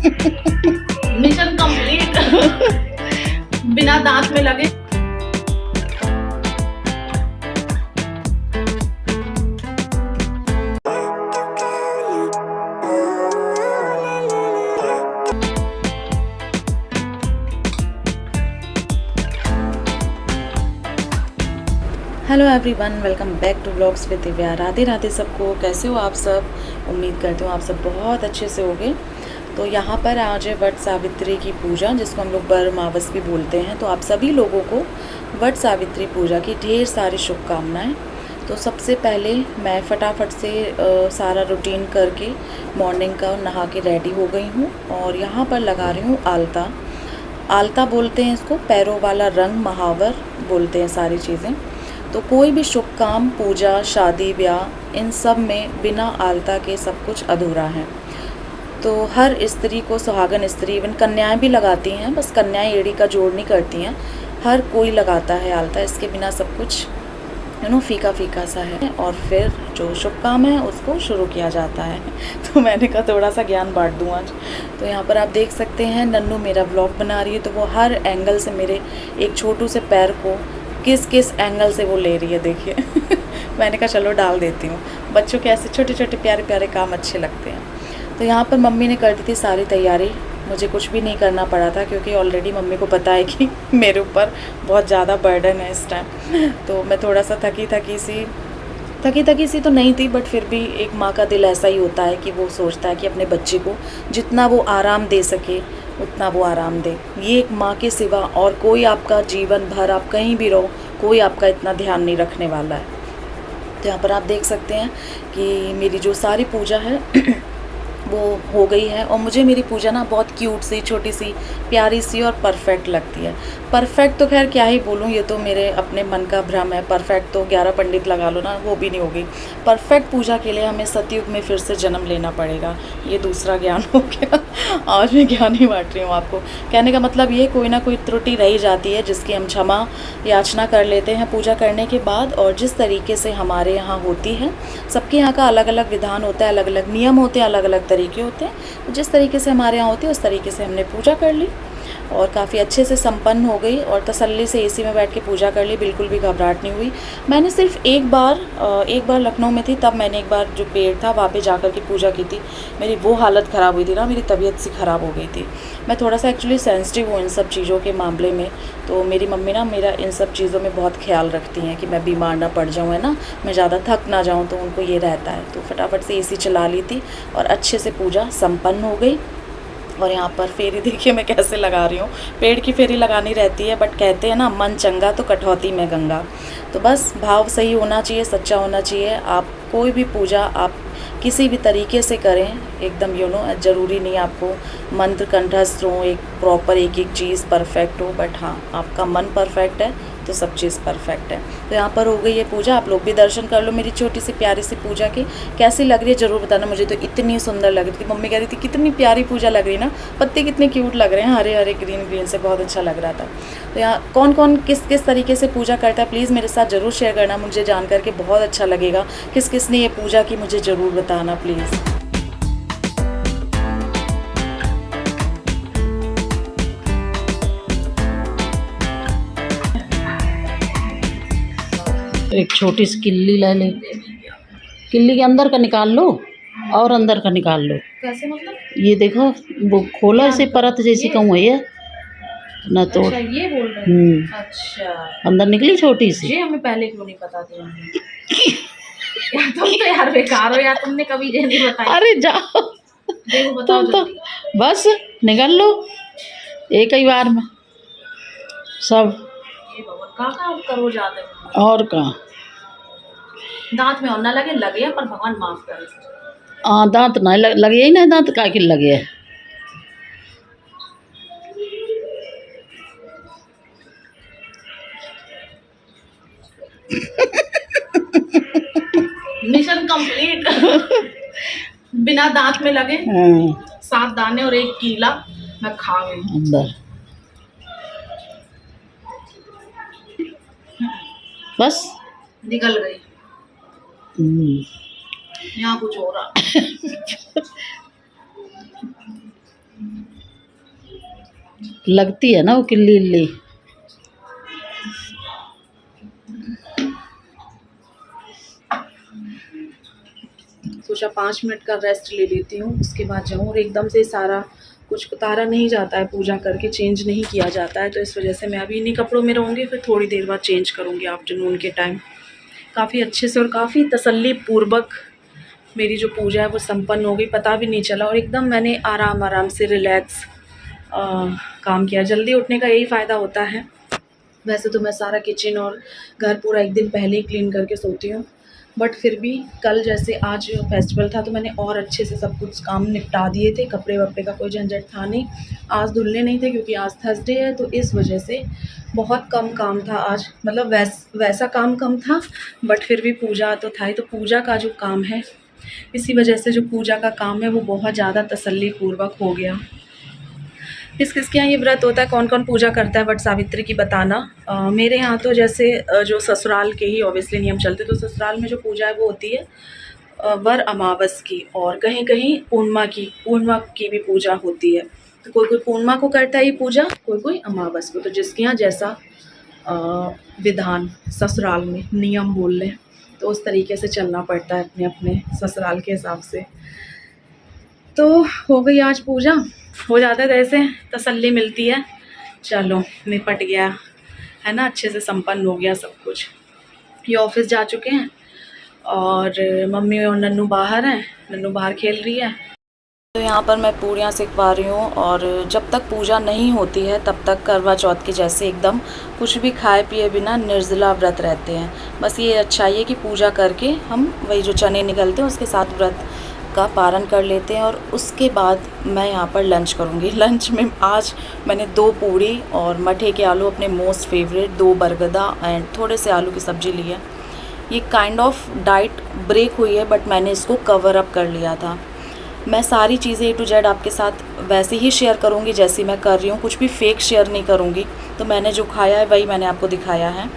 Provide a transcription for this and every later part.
Mission complete. बिना दांत में लगे। Hello everyone, welcome back to blogs with Divya. Radhe Radhe सबको। कैसे हो आप सब? उम्मीद करती हूँ आप सब बहुत अच्छे से होंगे। तो यहाँ पर आज है वट सावित्री की पूजा, जिसको हम लोग बरमावस भी बोलते हैं। तो आप सभी लोगों को वट सावित्री पूजा की ढेर सारी शुभकामनाएं। तो सबसे पहले मैं फटाफट से सारा रूटीन करके मॉर्निंग का नहा के रेडी हो गई हूँ और यहाँ पर लगा रही हूँ आलता। आलता बोलते हैं इसको, पैरों वाला रंग, महावर बोलते हैं सारी चीज़ें। तो कोई भी शुभ काम, पूजा, शादी, ब्याह, इन सब में बिना आलता के सब कुछ अधूरा है। तो हर स्त्री को, सुहागन स्त्री, इवन कन्याएं भी लगाती हैं, बस कन्याएं एड़ी का जोड़ नहीं करती हैं, हर कोई लगाता है आलता। इसके बिना सब कुछ फीका फीका सा है। और फिर जो शुभ काम है उसको शुरू किया जाता है। तो मैंने कहा थोड़ा सा ज्ञान बांट दूँ आज। तो यहाँ पर आप देख सकते हैं नन्नू मेरा व्लॉग बना रही है, तो वो हर एंगल से मेरे एक छोटू से पैर को किस किस एंगल से वो ले रही है, देखिए। मैंने कहा चलो डाल देती हूँ। बच्चों के ऐसे छोटे छोटे प्यारे प्यारे काम अच्छे लगते हैं। तो यहाँ पर मम्मी ने कर दी थी सारी तैयारी, मुझे कुछ भी नहीं करना पड़ा था, क्योंकि ऑलरेडी मम्मी को पता है कि मेरे ऊपर बहुत ज़्यादा बर्डन है इस टाइम। तो मैं थोड़ा सा थकी थकी सी तो नहीं थी, बट फिर भी एक माँ का दिल ऐसा ही होता है कि वो सोचता है कि अपने बच्चे को जितना वो आराम दे सके उतना वो आराम दे। ये एक माँ के सिवा और कोई आपका जीवन भर, आप कहीं भी रहो, कोई आपका इतना ध्यान नहीं रखने वाला है। तो यहाँ पर आप देख सकते हैं कि मेरी जो सारी पूजा है वो हो गई है। और मुझे मेरी पूजा ना बहुत क्यूट सी, छोटी सी, प्यारी सी और परफेक्ट लगती है। परफेक्ट तो खैर क्या ही बोलूँ, ये तो मेरे अपने मन का भ्रम है। परफेक्ट तो 11 पंडित लगा लो ना, वो भी नहीं होगी। परफेक्ट पूजा के लिए हमें सतयुग में फिर से जन्म लेना पड़ेगा। ये दूसरा ज्ञान हो गया। आज मैं ज्ञान ही बांट रही हूँ आपको। कहने का मतलब ये, कोई ना कोई त्रुटि रही जाती है जिसकी हम क्षमा याचना कर लेते हैं पूजा करने के बाद। और जिस तरीके से हमारे यहाँ होती है, सबके यहाँ का अलग अलग विधान होता है, अलग अलग नियम होते हैं, अलग अलग तरीके होते हैं। तो जिस तरीके से हमारे यहाँ होती है उस तरीके से हमने पूजा कर ली और काफ़ी अच्छे से संपन्न हो गई। और तसल्ली से एसी में बैठ के पूजा कर ली, बिल्कुल भी घबराहट नहीं हुई। मैंने सिर्फ एक बार लखनऊ में थी, तब मैंने एक बार जो पेड़ था वहाँ पे जाकर के पूजा की थी। मेरी वो हालत ख़राब हुई थी ना, मेरी तबीयत सी ख़राब हो गई थी। मैं थोड़ा सा एक्चुअली सेंसिटिव हूँ इन सब चीज़ों के मामले में। तो मेरी मम्मी ना मेरा इन सब चीज़ों में बहुत ख्याल रखती हैं कि मैं बीमार ना पड़ जाऊँ, है ना, मैं ज़्यादा थक ना जाऊँ, तो उनको ये रहता है। तो फटाफट से एसी चला ली थी और अच्छे से पूजा संपन्न हो गई। और यहाँ पर फेरी देखिए मैं कैसे लगा रही हूँ। पेड़ की फेरी लगानी रहती है, बट कहते हैं ना, मन चंगा तो कटौती में गंगा। तो बस भाव सही होना चाहिए, सच्चा होना चाहिए। आप कोई भी पूजा आप किसी भी तरीके से करें, एकदम ज़रूरी नहीं आपको मंत्र कंठस्थ हो, एक प्रॉपर एक एक चीज़ परफेक्ट हो, बट हाँ आपका मन परफेक्ट है तो सब चीज़ परफेक्ट है। तो यहाँ पर हो गई ये पूजा। आप लोग भी दर्शन कर लो मेरी छोटी सी प्यारी सी पूजा की। कैसी लग रही है ज़रूर बताना। मुझे तो इतनी सुंदर लग रही थी। मम्मी कह रही थी कितनी प्यारी पूजा लग रही है ना, पत्ते कितने क्यूट लग रहे हैं, हरे हरे ग्रीन ग्रीन से, बहुत अच्छा लग रहा था। तो यहाँ कौन कौन किस किस तरीके से पूजा करता है, प्लीज़ मेरे साथ ज़रूर शेयर करना, मुझे जान करके बहुत अच्छा लगेगा। किस किस ने ये पूजा की मुझे ज़रूर बताना प्लीज़। एक छोटी सी किल्ली ले ले, किल्ली के अंदर का निकाल लो और अंदर का निकाल लो। कैसे मतलब? ये देखो वो खोला ऐसे परत जैसी कहूँ है ये ना तो। अच्छा ये बोल रहे हैं। अच्छा, अंदर निकली छोटी सी। ये हमें पहले क्यों नहीं पता था? यार तुम तो यार बेकार हो यार, तुमने कभी ये नहीं बताया। अरे जाओ, देखो बताओ तुम तो बस निकाल लो एक ही बार में सब। ये भगवान कहाँ करो जाते हैं। और कहाँ दांत में और ना लगे, लगे पर भगवान माफ करे। दांत ना लगे ही नहीं, दांत का कि लगे है। Mission complete. बिना दांत में लगे 7 दाने और 1 कीला मैं खा गई अंदर। बस निकल गई। यहाँ कुछ हो रहा। लगती है ना वो किल्ली इल्ली। सोचा 5 मिनट का रेस्ट ले लेती हूँ, उसके बाद जाऊँ। और एकदम से सारा कुछ उतारा नहीं जाता है, पूजा करके चेंज नहीं किया जाता है, तो इस वजह से मैं अभी इन्हीं कपड़ों में रहूँगी, फिर थोड़ी देर बाद चेंज करूँगी आफ्टरनून के टाइम। काफ़ी अच्छे से और काफ़ी तसल्ली पूर्वक मेरी जो पूजा है वो संपन्न हो गई, पता भी नहीं चला। और एकदम मैंने आराम आराम से रिलैक्स काम किया। जल्दी उठने का यही फ़ायदा होता है। वैसे तो मैं सारा किचन और घर पूरा एक दिन पहले ही क्लीन करके सोती हूँ, बट फिर भी कल जैसे आज फेस्टिवल था तो मैंने और अच्छे से सब कुछ काम निपटा दिए थे। कपड़े वपड़े का कोई झंझट था नहीं, आज धुलने नहीं थे क्योंकि आज थर्सडे है, तो इस वजह से बहुत कम काम था आज। मतलब वैसा काम कम था, बट फिर भी पूजा तो था ही, तो पूजा का जो काम है, इसी वजह से जो पूजा का काम है वो बहुत ज़्यादा तसल्लीपूर्वक हो गया। किस किस के यहाँ ये व्रत होता है, कौन कौन पूजा करता है वट सावित्री की बताना। मेरे यहाँ तो जैसे जो ससुराल के ही ऑब्वियसली नियम चलते, तो ससुराल में जो पूजा है वो होती है वर अमावस की, और कहीं कहीं पूर्णिमा की भी पूजा होती है। तो कोई कोई पूर्णिमा को करता है ये पूजा, कोई कोई अमावस को, तो जिसके यहाँ जैसा विधान ससुराल में नियम बोल लें, तो उस तरीके से चलना पड़ता है अपने अपने ससुराल के हिसाब से। तो हो गई आज पूजा, हो जाता है ऐसे तसल्ली मिलती है, चलो निपट गया है ना, अच्छे से संपन्न हो गया सब कुछ। ये ऑफिस जा चुके हैं और मम्मी और नन्नू बाहर हैं, नन्नू बाहर खेल रही है। तो यहाँ पर मैं पूरियाँ सेकवा रही हूँ, और जब तक पूजा नहीं होती है तब तक करवा चौथ के जैसे एकदम कुछ भी खाए पिए बिना निर्जला व्रत रहते हैं। बस ये अच्छा है कि पूजा करके हम वही जो चने निकलते हैं उसके साथ व्रत का पारण कर लेते हैं। और उसके बाद मैं यहाँ पर लंच करूँगी। लंच में आज मैंने 2 पूड़ी और मठे के आलू, अपने मोस्ट फेवरेट, 2 बरगदा एंड थोड़े से आलू की सब्ज़ी ली है। ये काइंड ऑफ डाइट ब्रेक हुई है, बट मैंने इसको कवर अप कर लिया था। मैं सारी चीज़ें A to Z आपके साथ वैसे ही शेयर करूँगी जैसी मैं कर रही हूँ, कुछ भी फेक शेयर नहीं करूँगी। तो मैंने जो खाया है वही मैंने आपको दिखाया है।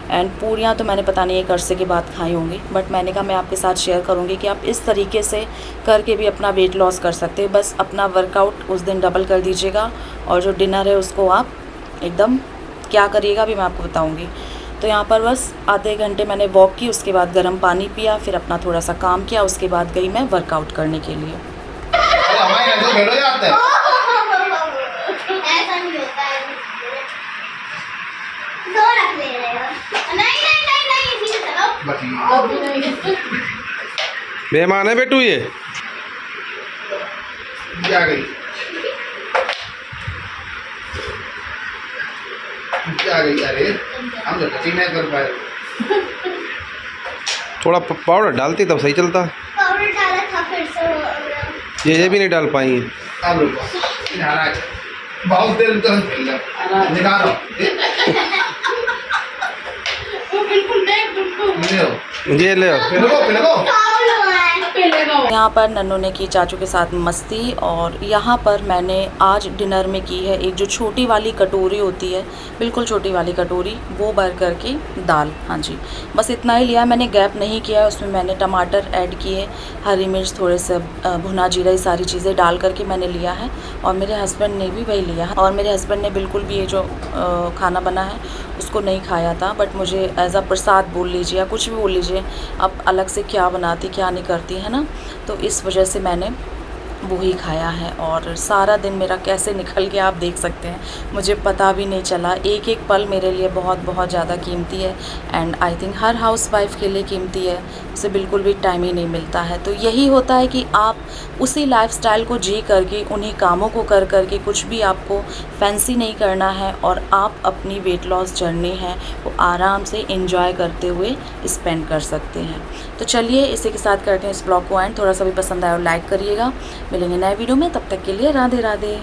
एंड पूरियाँ तो मैंने पता नहीं एक अरसे के बाद खाई होंगी, बट मैंने कहा मैं आपके साथ शेयर करूँगी कि आप इस तरीके से करके भी अपना वेट लॉस कर सकते हैं। बस अपना वर्कआउट उस दिन डबल कर दीजिएगा, और जो डिनर है उसको आप एकदम क्या करिएगा भी मैं आपको बताऊँगी। तो यहाँ पर बस आधे घंटे मैंने वॉक की, उसके बाद गर्म पानी पिया, फिर अपना थोड़ा सा काम किया, उसके बाद गई मैं वर्कआउट करने के लिए। ऐसा नहीं होता है, दो रख ले रहे हो। नहीं इसी से चलो। मेहमान है बेटू, ये क्या गई क्या गई? अरे हम तो टचिंग नहीं कर पाए। थोड़ा पाउडर डालती तब सही चलता। पाउडर डाला था फिर से ये भी नहीं डाल पाई। अब रुको, नाराज बहुत देर तो हम खेल रहे निकाल रहा ये ले यहाँ पर नन्नू ने की चाचू के साथ मस्ती, और यहाँ पर मैंने आज डिनर में की है एक जो छोटी वाली कटोरी होती है, बिल्कुल छोटी वाली कटोरी, वो भर करके दाल। हाँ जी, बस इतना ही लिया, मैंने गैप नहीं किया है। उसमें मैंने टमाटर ऐड किए, हरी मिर्च, थोड़े से भुना जीरा, ये सारी चीज़ें डाल करके मैंने लिया है। और मेरे हस्बैंड ने भी वही लिया है, और मेरे हस्बैंड ने बिल्कुल भी ये जो खाना बना है उसको नहीं खाया था, बट मुझे एज अ प्रसाद बोल लीजिए या कुछ भी बोल लीजिए, आप अलग से क्या बनाती क्या नहीं करती है ना, तो इस वजह से मैंने वो ही खाया है। और सारा दिन मेरा कैसे निकल गया आप देख सकते हैं, मुझे पता भी नहीं चला। एक एक पल मेरे लिए बहुत बहुत ज़्यादा कीमती है, and I think her housewife के लिए कीमती है, उसे बिल्कुल भी टाइम ही नहीं मिलता है। तो यही होता है कि आप उसी लाइफस्टाइल को जी करके, उन्हीं कामों को कर करके, कुछ भी आपको फैंसी नहीं करना है, और आप अपनी वेट लॉस जर्नी है वो आराम से एंजॉय करते हुए स्पेंड कर सकते हैं। तो चलिए इसी के साथ करते हैं इस ब्लॉग को एंड। थोड़ा सा भी पसंद आया और लाइक करिएगा। मिलेंगे नए वीडियो में, तब तक के लिए राधे राधे।